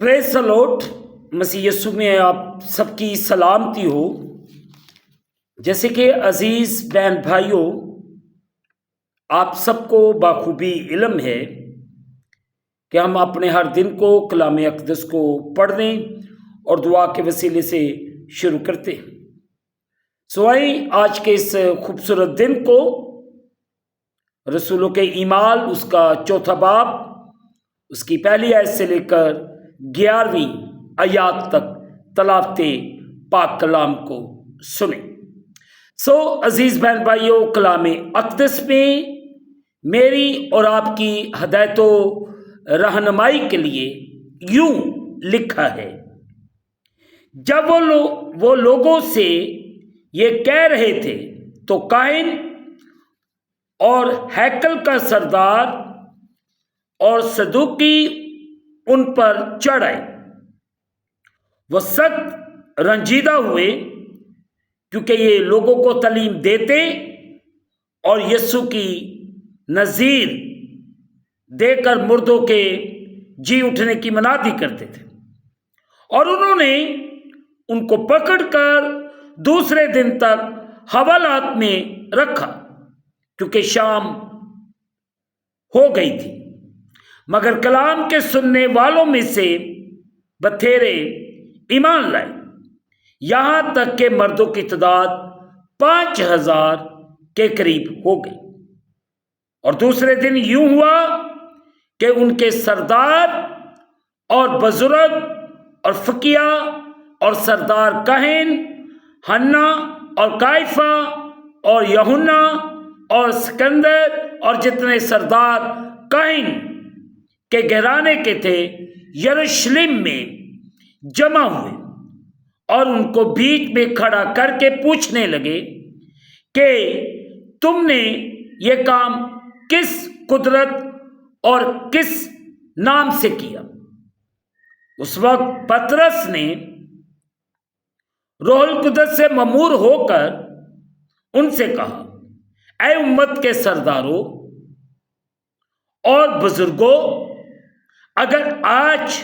پریز دی lord. مسیح یسوع میں آپ سب کی سلامتی ہو۔ جیسے کہ عزیز بہن بھائیوں، آپ سب کو بخوبی علم ہے کہ ہم اپنے ہر دن کو کلام اقدس کو پڑھنے اور دعا کے وسیلے سے شروع کرتے ہیں۔ سوائے آج کے اس خوبصورت دن کو رسولوں کے اعمال اس کا چوتھا باب اس کی پہلی آیت سے لے کر 11ویں آیات تک تلاوت پاک کلام کو سنیں۔ عزیز بہن بھائیوں، کلام اقدس میں میری اور آپ کی ہدایت و رہنمائی کے لیے یوں لکھا ہے: جب وہ لوگوں سے یہ کہہ رہے تھے تو کاہن اور ہیکل کا سردار اور صدوقی ان پر چڑھ آئے۔ وہ سخت رنجیدہ ہوئے کیونکہ یہ لوگوں کو تعلیم دیتے اور یسوع کی نظیر دے کر مردوں کے جی اٹھنے کی منادی کرتے تھے، اور انہوں نے ان کو پکڑ کر دوسرے دن تک حوالات میں رکھا کیونکہ شام ہو گئی تھی۔ مگر کلام کے سننے والوں میں سے بتھیرے ایمان لائے، یہاں تک کہ مردوں کی تعداد 5000 کے قریب ہو گئی۔ اور دوسرے دن یوں ہوا کہ ان کے سردار اور بزرگ اور فقیہ اور سردار کاہن حنا اور قیافہ اور یوحنا اور سکندر اور جتنے سردار کاہن کے گھرانے کے تھے یروشلم میں جمع ہوئے، اور ان کو بیچ میں کھڑا کر کے پوچھنے لگے کہ تم نے یہ کام کس قدرت اور کس نام سے کیا؟ اس وقت پطرس نے روح القدس سے مامور ہو کر ان سے کہا: اے امت کے سرداروں اور بزرگوں، اگر آج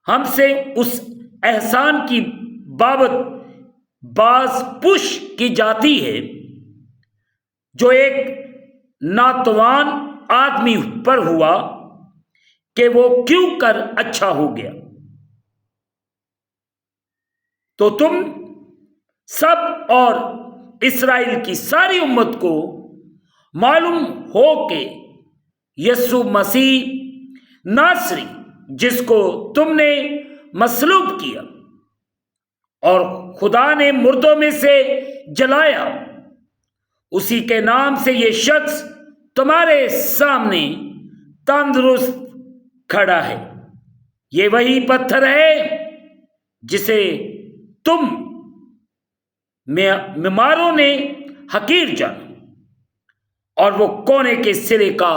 ہم سے اس احسان کی بابت باز پوچھ کی جاتی ہے جو ایک ناتوان آدمی پر ہوا کہ وہ کیوں کر اچھا ہو گیا، تو تم سب اور اسرائیل کی ساری امت کو معلوم ہو کہ یسوع مسیح ناصری، جس کو تم نے مصلوب کیا اور خدا نے مردوں میں سے جلایا، اسی کے نام سے یہ شخص تمہارے سامنے تندرست کھڑا ہے۔ یہ وہی پتھر ہے جسے تم معماروں نے حقیر جانا، اور وہ کونے کے سرے کا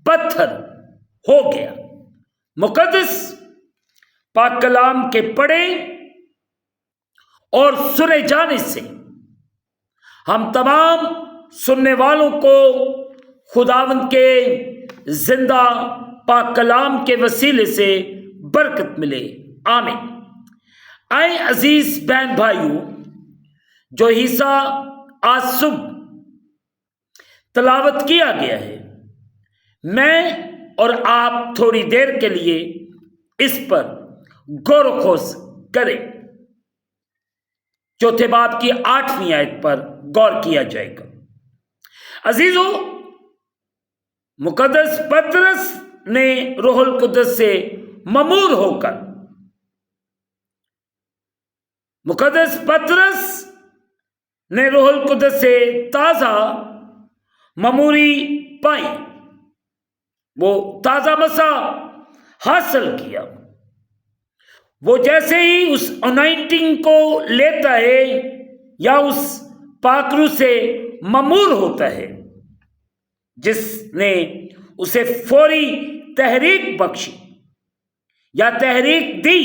پتھر ہو گیا۔ مقدس پاک کلام کے پڑھے اور سنے جانے سے ہم تمام سننے والوں کو خداوند کے زندہ پاک کلام کے وسیلے سے برکت ملے، آمین۔ آئے عزیز بہن بھائیوں، جو حصہ آج صبح تلاوت کیا گیا ہے، میں اور آپ تھوڑی دیر کے لیے اس پر غور و خوض کریں۔ چوتھے باب کی 8ویں آیت پر غور کیا جائے گا۔ عزیزو، مقدس پطرس نے روح القدس سے مامور ہو کر روح القدس سے تازہ ماموری پائی، وہ تازہ مسا حاصل کیا۔ وہ جیسے ہی اس انائٹنگ کو لیتا ہے یا اس پاکرو سے مامور ہوتا ہے جس نے اسے فوری تحریک بخشی یا تحریک دی،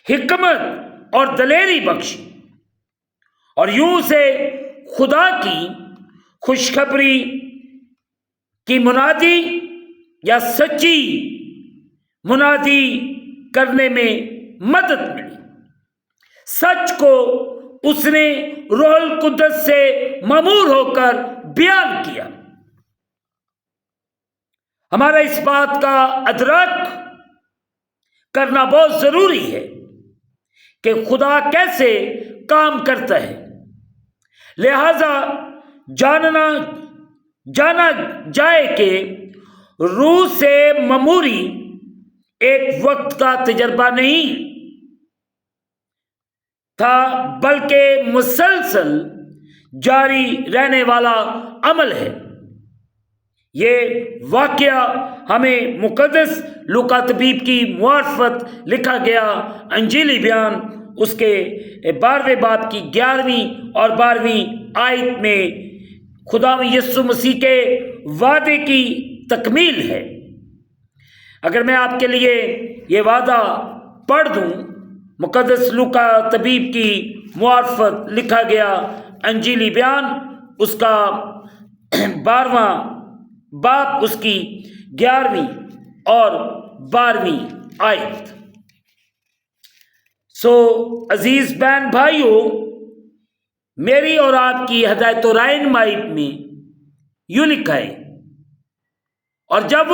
حکمت اور دلیری بخشی، اور یوں سے خدا کی خوشخبری کی منادی یا سچی منادی کرنے میں مدد ملی۔ سچ کو اس نے روح القدس سے مامور ہو کر بیان کیا۔ ہمارا اس بات کا ادراک کرنا بہت ضروری ہے کہ خدا کیسے کام کرتا ہے، لہذا جانا جائے کہ روح سے ماموری ایک وقت کا تجربہ نہیں تھا، بلکہ مسلسل جاری رہنے والا عمل ہے۔ یہ واقعہ ہمیں مقدس لوقا طبیب کی معرفت لکھا گیا انجیلی بیان اس کے 12ویں باب کی 11ویں اور 12ویں آیت میں خداوند یسوع مسیح کے وعدے کی تکمیل ہے۔ اگر میں آپ کے لیے یہ وعدہ پڑھ دوں، مقدس لوقا طبیب کی معرفت لکھا گیا انجیلی بیان اس کا 12واں باب اس کی 11ویں اور 12ویں آیت۔ عزیز بہن بھائیوں، میری اور آپ کی ہدایت و رہنمائی میں یوں لکھا ہے، اور جب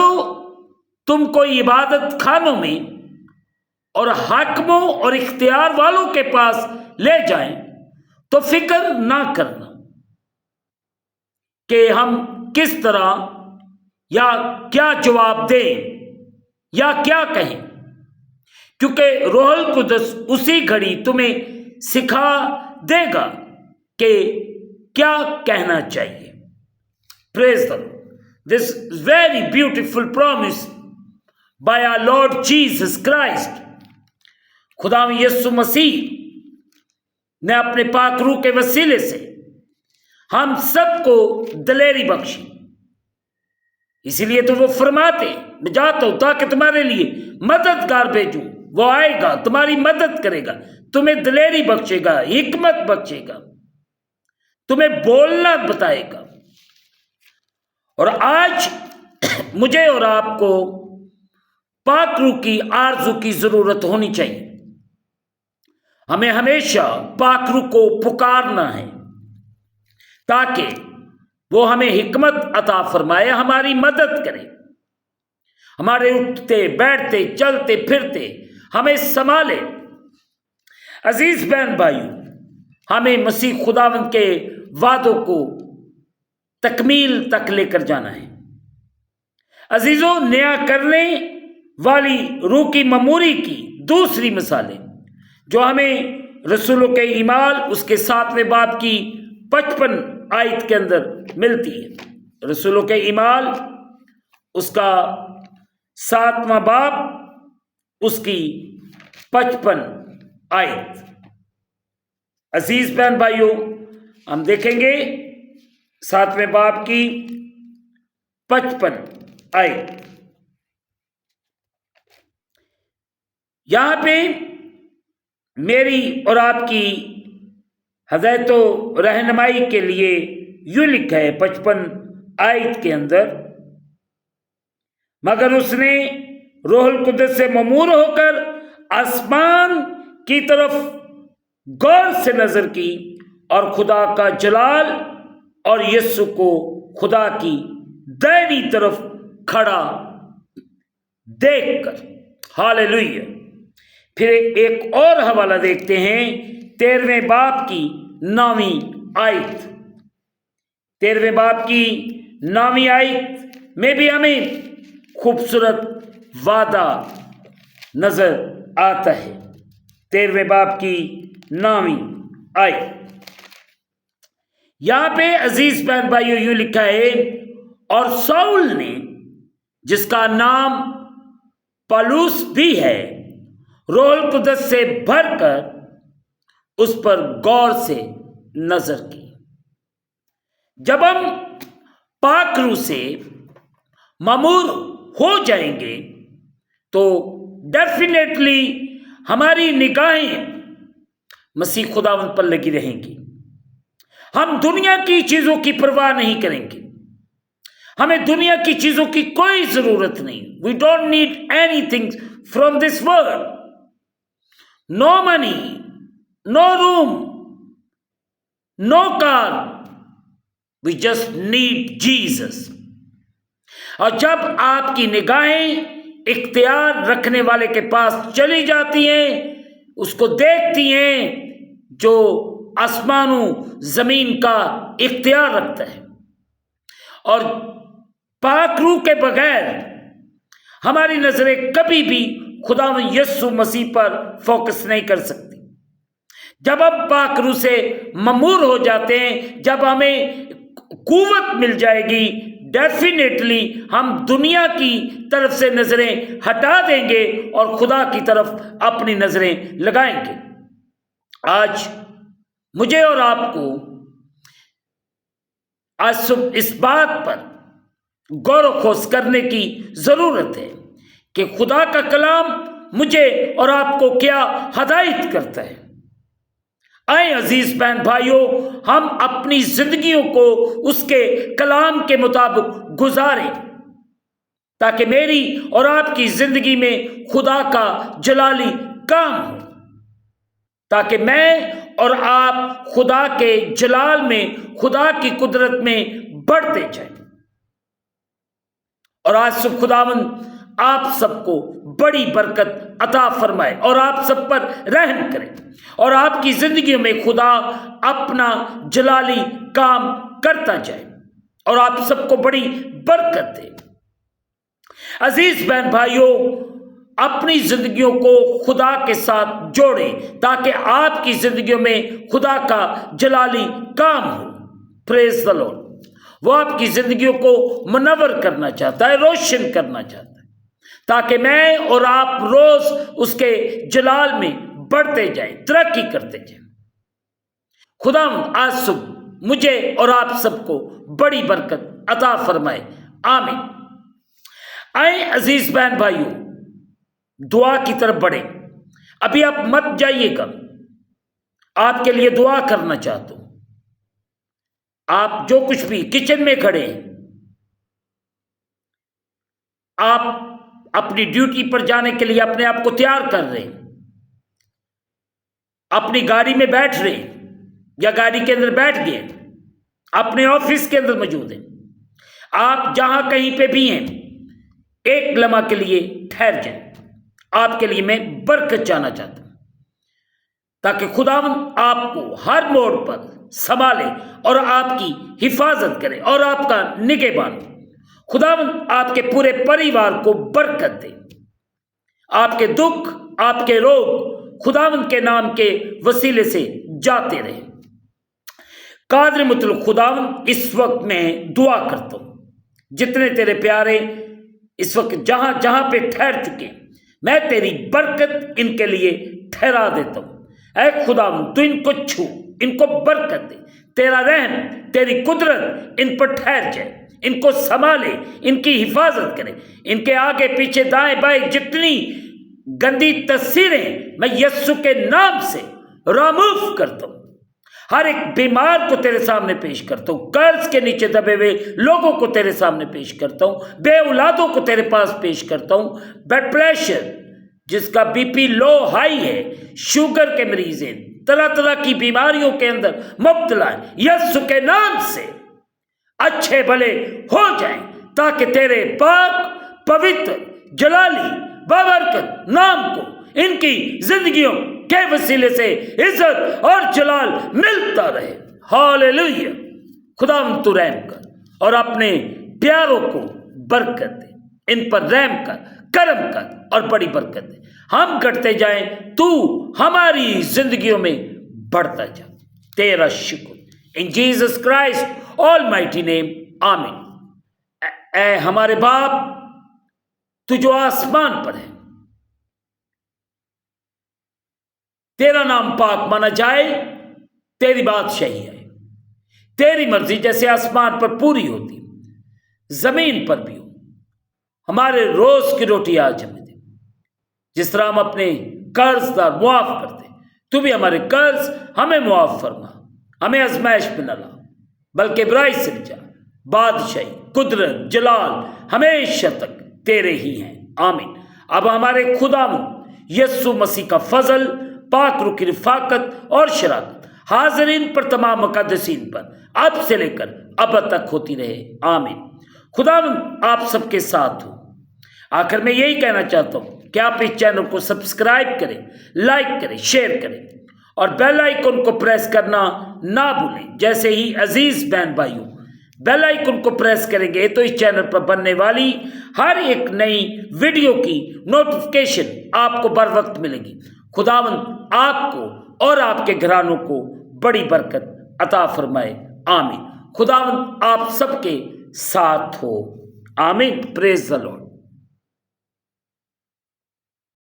تم کوئی عبادت خانوں میں اور حاکموں اور اختیار والوں کے پاس لے جائیں تو فکر نہ کرنا کہ ہم کس طرح یا کیا جواب دیں یا کیا کہیں، کیونکہ روح القدس اسی گھڑی تمہیں سکھا دے گا کہ کیا کہنا چاہیے۔ Praise the Lord. This very beautiful promise by our Lord Jesus Christ. خداوند یسوع مسیح نے اپنے پاک روح کے وسیلے سے ہم سب کو دلیری بخشی، اسی لیے تو وہ فرماتے میں جاتا ہوں تاکہ تمہارے لیے مددگار بھیجوں، وہ آئے گا، تمہاری مدد کرے گا، تمہیں دلیری بخشے گا، حکمت بخشے گا، تمہیں بولنا بتائے گا۔ اور آج مجھے اور آپ کو پاک روح کی آرزو کی ضرورت ہونی چاہیے۔ ہمیں ہمیشہ پاک روح کو پکارنا ہے تاکہ وہ ہمیں حکمت عطا فرمائے، ہماری مدد کرے، ہمارے اٹھتے بیٹھتے چلتے پھرتے ہمیں سنبھالے۔ عزیز بہن بھائیوں، ہمیں مسیح خداوند کے وعدوں کو تکمیل تک لے کر جانا ہے۔ عزیزوں، نیا کرنے والی روح کی ماموری کی دوسری مثالیں جو ہمیں رسولوں کے اعمال اس کے 7ویں باب کی 55 آیت کے اندر ملتی ہے۔ رسولوں کے اعمال اس کا 7واں باب اس کی 55 آیت۔ عزیز بہن بھائیوں، ہم دیکھیں گے 7ویں باب کی 55 آیت۔ یہاں پہ میری اور آپ کی ہدایت و رہنمائی کے لیے یوں لکھا ہے 55 آیت کے اندر، مگر اس نے روح القدس سے مامور ہو کر آسمان کی طرف غور سے نظر کی اور خدا کا جلال اور یسوع کو خدا کی دائیں طرف کھڑا دیکھ کر۔ ہاللیلویہ۔ پھر ایک اور حوالہ دیکھتے ہیں 13ویں باب کی 9ویں آیت۔ 13ویں باب کی 9ویں آیت میں بھی ہمیں خوبصورت وعدہ نظر آتا ہے۔ 13ویں باب کی 9ویں آیت، یہاں پہ عزیز بہن بھائیوں یوں لکھا ہے، اور ساؤل نے، جس کا نام پالوس بھی ہے، روح القدس سے بھر کر اس پر غور سے نظر کی۔ جب ہم پاک روح سے مامور ہو جائیں گے تو ڈیفینیٹلی ہماری نگاہیں مسیح خداوند پر لگی رہیں گی۔ ہم دنیا کی چیزوں کی پرواہ نہیں کریں گے، ہمیں دنیا کی چیزوں کی کوئی ضرورت نہیں. We don't need anything from this world. No money, no room, no car. We just need Jesus. اور جب آپ کی نگاہیں اختیار رکھنے والے کے پاس چلی جاتی ہیں, اس کو دیکھتی ہیں جو آسمان و زمین کا اختیار رکھتا ہے, اور پاک روح کے بغیر ہماری نظریں کبھی بھی خدا یسوع مسیح پر فوکس نہیں کر سکتی. جب ہم پاک روح سے ممور ہو جاتے ہیں, جب ہمیں قوت مل جائے گی, ڈیفینیٹلی ہم دنیا کی طرف سے نظریں ہٹا دیں گے اور خدا کی طرف اپنی نظریں لگائیں گے. آج مجھے اور آپ کو آج صبح اس بات پر غور و خوض کرنے کی ضرورت ہے کہ خدا کا کلام مجھے اور آپ کو کیا ہدایت کرتا ہے. آئیں عزیز بہن بھائیوں, ہم اپنی زندگیوں کو اس کے کلام کے مطابق گزاریں تاکہ میری اور آپ کی زندگی میں خدا کا جلالی کام ہو, تاکہ میں اور آپ خدا کے جلال میں, خدا کی قدرت میں بڑھتے جائیں. اور آج صبح خداوند آپ سب کو بڑی برکت عطا فرمائے اور آپ سب پر رحم کرے, اور آپ کی زندگیوں میں خدا اپنا جلالی کام کرتا جائے اور آپ سب کو بڑی برکت دے. عزیز بہن بھائیوں, اپنی زندگیوں کو خدا کے ساتھ جوڑیں تاکہ آپ کی زندگیوں میں خدا کا جلالی کام ہو. پریز دی لارڈ. وہ آپ کی زندگیوں کو منور کرنا چاہتا ہے, روشن کرنا چاہتا ہے, تاکہ میں اور آپ روز اس کے جلال میں بڑھتے جائیں, ترقی کرتے جائیں. خدا آج صبح مجھے اور آپ سب کو بڑی برکت عطا فرمائے. آمین. آئیں عزیز بہن بھائیوں, دعا کی طرف بڑھیں. ابھی آپ مت جائیے گا, آپ کے لیے دعا کرنا چاہتا ہوں. آپ جو کچھ بھی کچن میں کھڑے ہیں, آپ اپنی ڈیوٹی پر جانے کے لیے اپنے آپ کو تیار کر رہے ہیں, اپنی گاڑی میں بیٹھ رہے ہیں یا گاڑی کے اندر بیٹھ گئے, اپنے آفس کے اندر موجود ہیں. آپ جہاں کہیں پہ بھی ہیں, ایک لمحہ کے لیے ٹھہر جائیں. آپ کے لیے میں برکت چاہنا چاہتا ہوں تاکہ خداوند آپ کو ہر موڑ پر سنبھالے اور آپ کی حفاظت کرے اور آپ کا نگہبان. خداوند آپ کے پورے پریوار کو برکت دے. آپ کے دکھ, آپ کے روگ خداوند کے نام کے وسیلے سے جاتے رہے. قادر مطلق خداوند, اس وقت میں دعا کرتا ہوں, جتنے تیرے پیارے اس وقت جہاں جہاں پہ ٹھہر چکے ہیں, میں تیری برکت ان کے لیے ٹھہرا دیتا ہوں. اے خداوند, تو ان کو چھو, ان کو برکت دے. تیرا رحم, تیری قدرت ان پر ٹھہر جائے, ان کو سنبھالے, ان کی حفاظت کرے. ان کے آگے پیچھے دائیں بائیں جتنی گندی تصویریں میں یسوع کے نام سے راموف کرتا ہوں. ہر ایک بیمار کو تیرے سامنے پیش کرتا ہوں, قرض کے نیچے دبے ہوئے لوگوں کو تیرے سامنے پیش کرتا ہوں, بے اولادوں کو تیرے پاس پیش کرتا ہوں, بلڈ پریشر جس کا بی پی لو ہائی ہے, شوگر کے مریض ہیں, طرح طرح کی بیماریوں کے اندر مبتلا ہیں, یسوع کے نام سے اچھے بھلے ہو جائیں تاکہ تیرے پاک پوتر جلالی بابرکت نام کو ان کی زندگیوں کے وسیلے سے عزت اور جلال ملتا رہے. ہاللیلویہ. خداوند تو رحم کر اور اپنے پیاروں کو برکت دے, ان پر رحم کر, کرم کر اور بڑی برکت دے. ہم کرتے جائیں, تو ہماری زندگیوں میں بڑھتا جا. تیرا شکر. ان جیسس کرائسٹ آل مائٹی نیم, آمین. اے ہمارے باپ, تو جو آسمان پر ہے, تیرا نام پاک مانا جائے, تیری بادشاہی ہے, تیری مرضی جیسے آسمان پر پوری ہوتی زمین پر بھی ہو. ہمارے روز کی روٹی آج ہمیں دے. جس طرح ہم اپنے قرض دار معاف کرتے, تو بھی ہمارے قرض ہمیں معاف فرما. ہمیں آزمائش میں نہ لا بلکہ برائی سے بچا. بادشاہی قدرت جلال ہمیشہ تک تیرے ہی ہیں، آمین۔ اب ہمارے خداوند یسوع مسیح کا فضل، پاک روح کی رفاقت اور شراکت حاضرین پر، تمام مقدسین پر اب سے لے کر اب تک ہوتی رہے، آمین۔ خداوند آپ سب کے ساتھ ہو۔ آخر میں یہی کہنا چاہتا ہوں کہ آپ اس چینل کو سبسکرائب کریں، لائک کریں، شیئر کریں اور بیل آئیکن کو پریس کرنا نہ بھولیں۔ جیسے ہی عزیز بہن بھائیوں بیل آئیکن کو پریس کریں گے تو اس چینل پر بننے والی ہر ایک نئی ویڈیو کی نوٹیفیکیشن آپ کو بر وقت ملے گی۔ خداوند آپ کو اور آپ کے گھرانوں کو بڑی برکت عطا فرمائے، آمین۔ خداوند آپ سب کے ساتھ ہو، آمین۔ پریز دی لارڈ۔